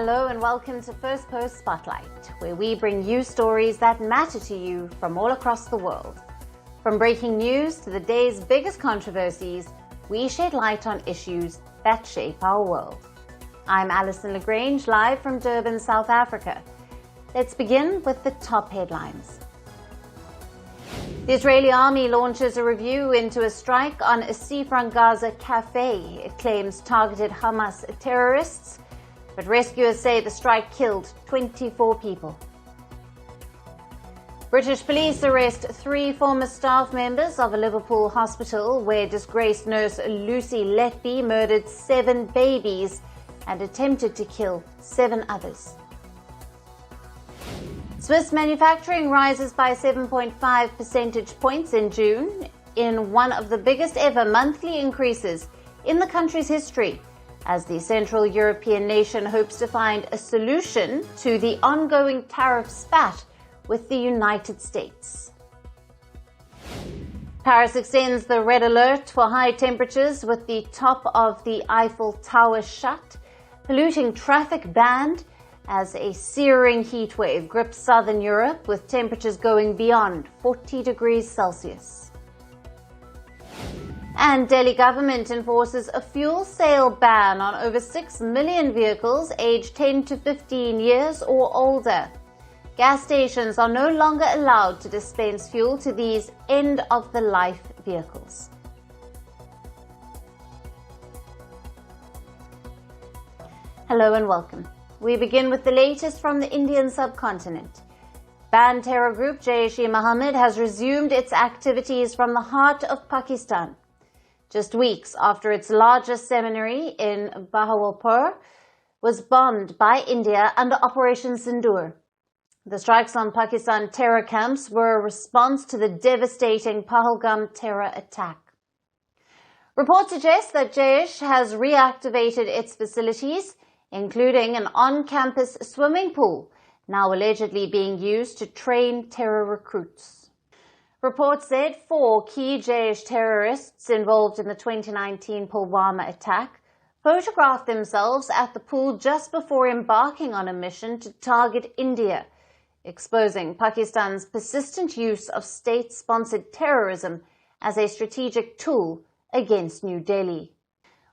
Hello and welcome to Firstpost Spotlight, where we bring you stories that matter to you from all across the world. From breaking news to the day's biggest controversies, we shed light on issues that shape our world. I'm Alison Lagrange, live from Durban, South Africa. Let's begin with the top headlines. The Israeli army launches a review into a strike on a seafront Gaza cafe. It claims targeted Hamas terrorists, but rescuers say the strike killed 24 people. British police arrest 3 former staff members of a Liverpool hospital where disgraced nurse Lucy Letby murdered 7 babies and attempted to kill 7 others. Swiss manufacturing rises by 7.5 percentage points in June in one of the biggest ever monthly increases in the country's history, as the Central European nation hopes to find a solution to the ongoing tariff spat with the United States. Paris extends the red alert for high temperatures with the top of the Eiffel Tower shut, polluting traffic banned as a searing heat wave grips southern Europe with temperatures going beyond 40 degrees Celsius. And Delhi government enforces a fuel sale ban on over 6 million vehicles aged 10 to 15 years or older. Gas stations are no longer allowed to dispense fuel to these end-of-the-life vehicles. Hello and welcome. We begin with the latest from the Indian subcontinent. Banned terror group Jaish-e-Mohammed has resumed its activities from the heart of Pakistan, just weeks after its largest seminary in Bahawalpur was bombed by India under Operation Sindoor. The strikes on Pakistan terror camps were a response to the devastating Pahalgam terror attack. Reports suggest that Jaish has reactivated its facilities, including an on-campus swimming pool, now allegedly being used to train terror recruits. Reports said 4 key Jaish terrorists involved in the 2019 Pulwama attack photographed themselves at the pool just before embarking on a mission to target India, exposing Pakistan's persistent use of state-sponsored terrorism as a strategic tool against New Delhi.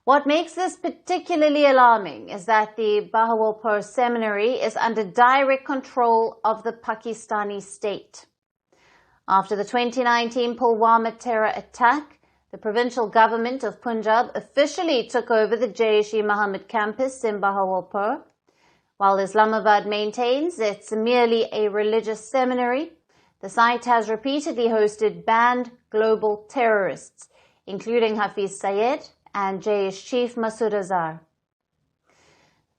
What makes this particularly alarming is that the Bahawalpur seminary is under direct control of the Pakistani state. After the 2019 Pulwama terror attack, the provincial government of Punjab officially took over the Jaish-e-Mohammed campus in Bahawalpur. While Islamabad maintains it's merely a religious seminary, the site has repeatedly hosted banned global terrorists, including Hafiz Sayed and Jaish chief Masood Azhar.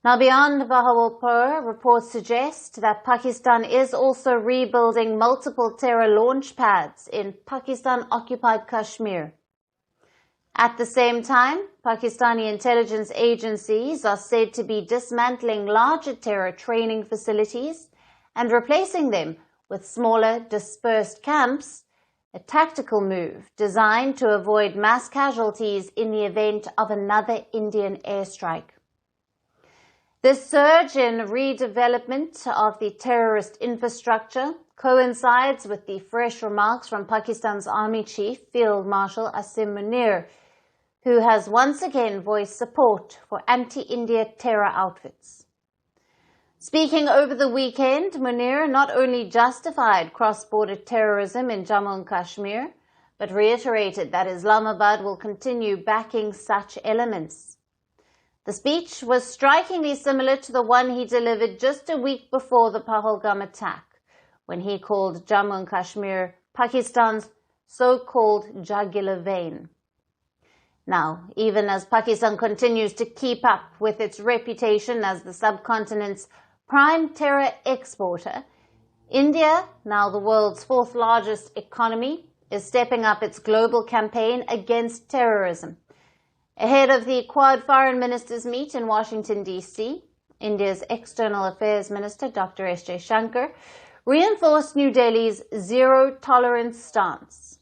Now, beyond Bahawalpur, reports suggest that Pakistan is also rebuilding multiple terror launch pads in Pakistan-occupied Kashmir. At the same time, Pakistani intelligence agencies are said to be dismantling larger terror training facilities and replacing them with smaller, dispersed camps, a tactical move designed to avoid mass casualties in the event of another Indian airstrike. This surge in redevelopment of the terrorist infrastructure coincides with the fresh remarks from Pakistan's Army Chief Field Marshal Asim Munir, who has once again voiced support for anti-India terror outfits. Speaking over the weekend, Munir not only justified cross-border terrorism in Jammu and Kashmir, but reiterated that Islamabad will continue backing such elements. The speech was strikingly similar to the one he delivered just a week before the Pahalgam attack, when he called Jammu and Kashmir Pakistan's so-called jugular vein. Now, even as Pakistan continues to keep up with its reputation as the subcontinent's prime terror exporter, India, now the world's 4th largest economy, is stepping up its global campaign against terrorism. Ahead of the Quad Foreign Ministers meet in Washington, D.C., India's External Affairs Minister Dr. S. Jaishankar reinforced New Delhi's zero-tolerance stance.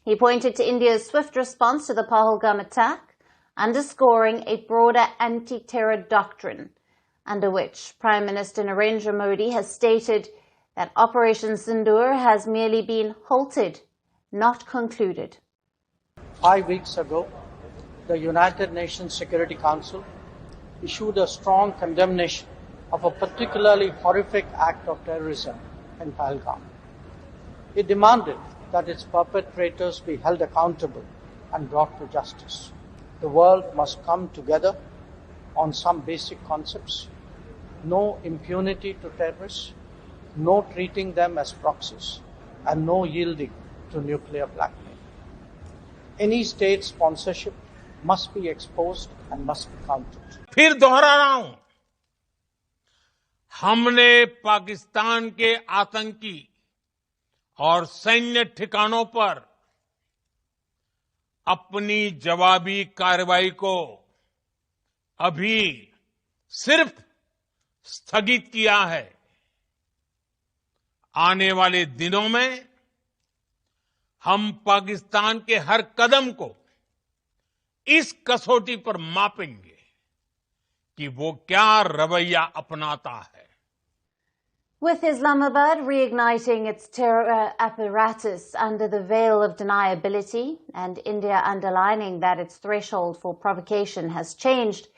He pointed to India's swift response to the Pahalgam attack, underscoring a broader anti-terror doctrine, under which Prime Minister Narendra Modi has stated that Operation Sindoor has merely been halted, not concluded. 5 weeks ago, the United Nations Security Council issued a strong condemnation of a particularly horrific act of terrorism in Paetongtarn. It demanded that its perpetrators be held accountable and brought to justice. The world must come together on some basic concepts: no impunity to terrorists, no treating them as proxies, and no yielding to nuclear blackmail. Any state sponsorship must be exposed and must be countered. फिर दोहरा रहा हूं, हमने पाकिस्तान के आतंकी और सैन्य ठिकानों पर अपनी जवाबी कार्रवाई को अभी सिर्फ स्थगित किया है। आने वाले दिनों में हम पाकिस्तान के हर कदम को इस कसौटी पर मापेंगे कि वो क्या रवैया अपनाता है। With Islamabad reigniting its terror apparatus under the veil of deniability and India underlining that its threshold for provocation has changed,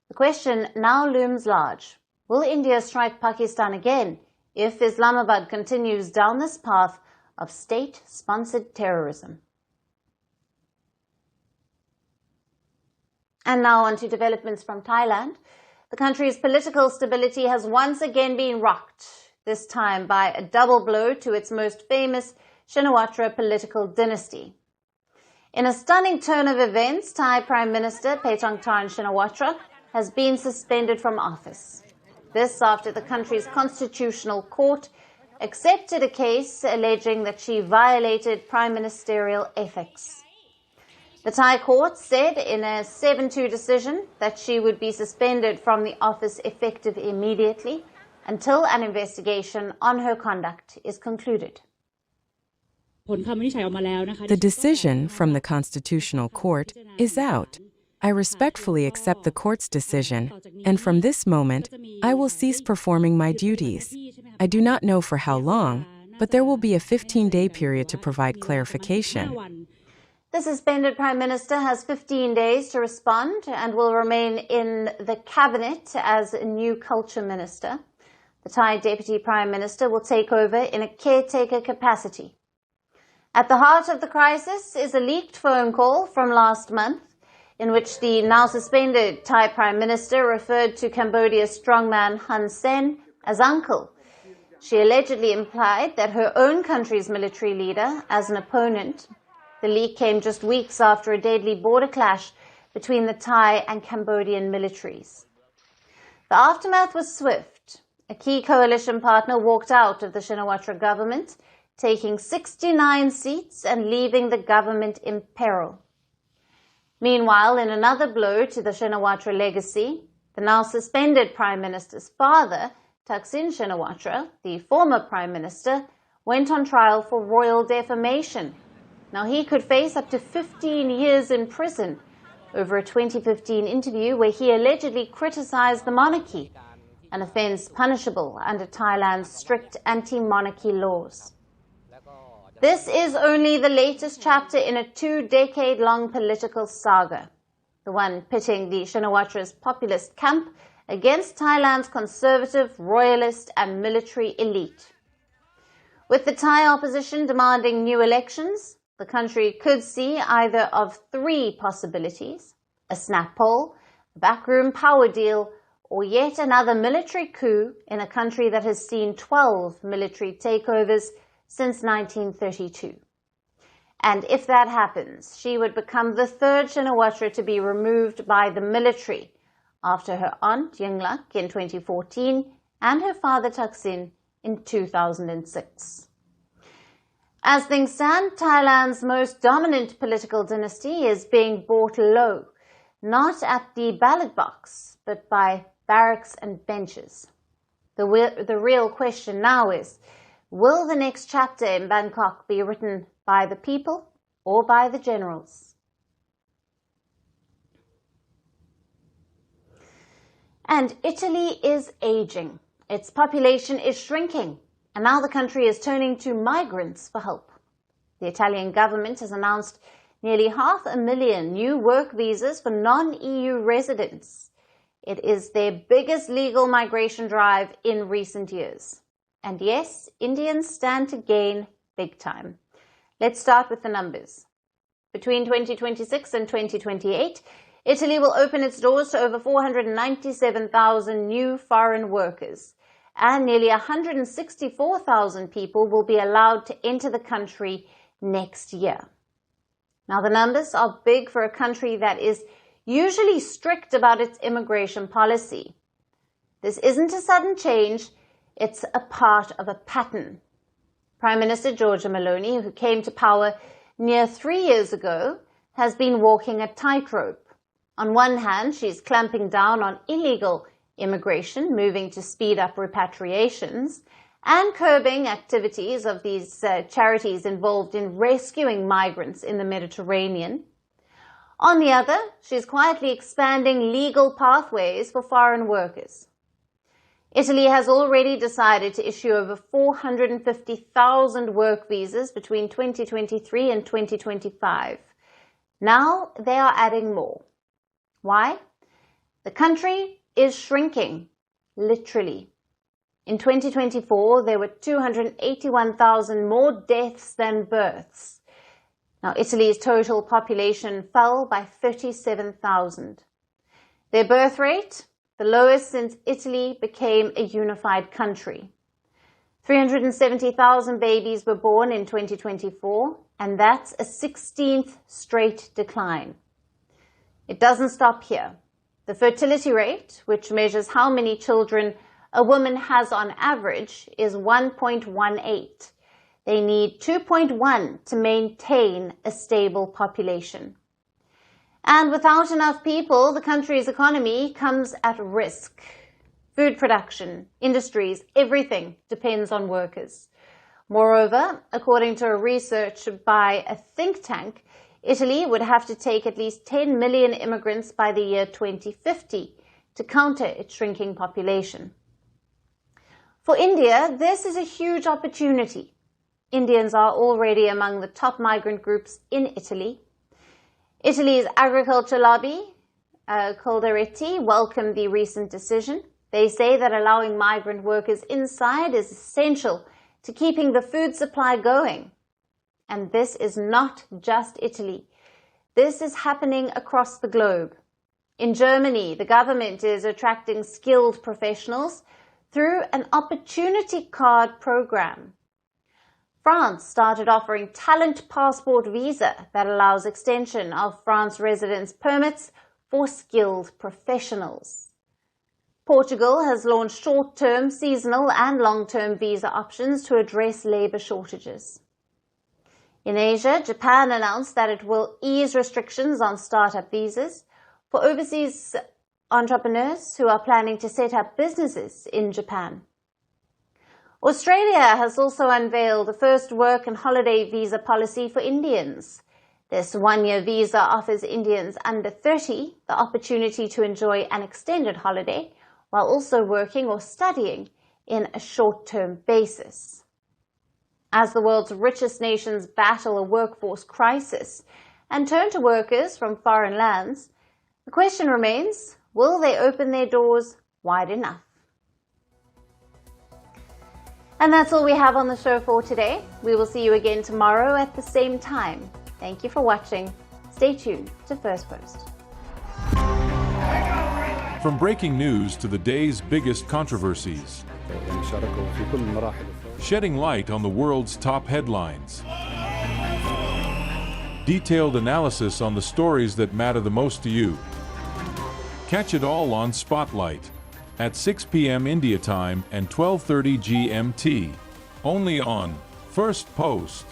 the question now looms large. Will India strike Pakistan again if Islamabad continues down this path of state-sponsored terrorism? And now on to developments from Thailand. The country's political stability has once again been rocked, this time by a double blow to its most famous Shinawatra political dynasty. In a stunning turn of events, Thai Prime Minister Paetongtarn Shinawatra has been suspended from office. This after the country's constitutional court accepted a case alleging that she violated prime ministerial ethics. The Thai court said in a 7-2 decision that she would be suspended from the office effective immediately until an investigation on her conduct is concluded. The decision from the Constitutional Court is out. I respectfully accept the court's decision, and from this moment, I will cease performing my duties. I do not know for how long, but there will be a 15-day period to provide clarification. The suspended Prime Minister has 15 days to respond and will remain in the cabinet as a new Culture Minister. The Thai Deputy Prime Minister will take over in a caretaker capacity. At the heart of the crisis is a leaked phone call from last month in which the now suspended Thai Prime Minister referred to Cambodia's strongman Hun Sen as uncle. She allegedly implied that her own country's military leader as an opponent. The leak came just weeks after a deadly border clash between the Thai and Cambodian militaries. The aftermath was swift. A key coalition partner walked out of the Shinawatra government, taking 69 seats and leaving the government in peril. Meanwhile, in another blow to the Shinawatra legacy, the now suspended Prime Minister's father, Thaksin Shinawatra, the former Prime Minister, went on trial for royal defamation. Now he could face up to 15 years in prison over a 2015 interview where he allegedly criticized the monarchy, an offense punishable under Thailand's strict anti-monarchy laws. This is only the latest chapter in a 2-decade-long political saga, the one pitting the Shinawatra's populist camp against Thailand's conservative, royalist and military elite. With the Thai opposition demanding new elections, the country could see either of 3 possibilities: a snap poll, a backroom power deal, or yet another military coup in a country that has seen 12 military takeovers since 1932. And if that happens, she would become the 3rd Shinawatra to be removed by the military after her aunt Yingluck in 2014 and her father Thaksin in 2006. As things stand, Thailand's most dominant political dynasty is being brought low, not at the ballot box, but by barracks and benches. The real question now is, will the next chapter in Bangkok be written by the people or by the generals? And Italy is aging. Its population is shrinking. And now the country is turning to migrants for help. The Italian government has announced nearly 500,000 new work visas for non-EU residents. It is their biggest legal migration drive in recent years. And yes, Indians stand to gain big time. Let's start with the numbers. Between 2026 and 2028, Italy will open its doors to over 497,000 new foreign workers, and nearly 164,000 people will be allowed to enter the country next year. Now, the numbers are big for a country that is usually strict about its immigration policy. This isn't a sudden change, it's a part of a pattern. Prime Minister Giorgia Meloni, who came to power near 3 years ago, has been walking a tightrope. On one hand, she's clamping down on illegal immigration, moving to speed up repatriations, and curbing activities of these charities involved in rescuing migrants in the Mediterranean. On the other, she's quietly expanding legal pathways for foreign workers. Italy has already decided to issue over 450,000 work visas between 2023 and 2025. Now they are adding more. Why? The country is shrinking, literally. In 2024, there were 281,000 more deaths than births. Now, Italy's total population fell by 37,000. Their birth rate, the lowest since Italy became a unified country. 370,000 babies were born in 2024, and that's a 16th straight decline. It doesn't stop here. The fertility rate, which measures how many children a woman has on average, is 1.18. They need 2.1 to maintain a stable population. And without enough people, the country's economy comes at risk. Food production, industries, everything depends on workers. Moreover, according to research by a think tank, Italy would have to take at least 10 million immigrants by the year 2050 to counter its shrinking population. For India, this is a huge opportunity. Indians are already among the top migrant groups in Italy. Italy's agriculture lobby, Coldiretti, welcomed the recent decision. They say that allowing migrant workers inside is essential to keeping the food supply going. And this is not just Italy. This is happening across the globe. In Germany, the government is attracting skilled professionals through an opportunity card program. France started offering talent passport visa that allows extension of France residence permits for skilled professionals. Portugal has launched short-term, seasonal and long-term visa options to address labour shortages. In Asia, Japan announced that it will ease restrictions on startup visas for overseas entrepreneurs who are planning to set up businesses in Japan. Australia has also unveiled the first work and holiday visa policy for Indians. This one-year visa offers Indians under 30 the opportunity to enjoy an extended holiday while also working or studying in a short-term basis. As the world's richest nations battle a workforce crisis and turn to workers from foreign lands, the question remains, will they open their doors wide enough? And that's all we have on the show for today. We will see you again tomorrow at the same time. Thank you for watching. Stay tuned to Firstpost. From breaking news to the day's biggest controversies, shedding light on the world's top headlines, detailed analysis on the stories that matter the most to you. Catch it all on Spotlight at 6 p.m. India time and 12:30 GMT, only on Firstpost.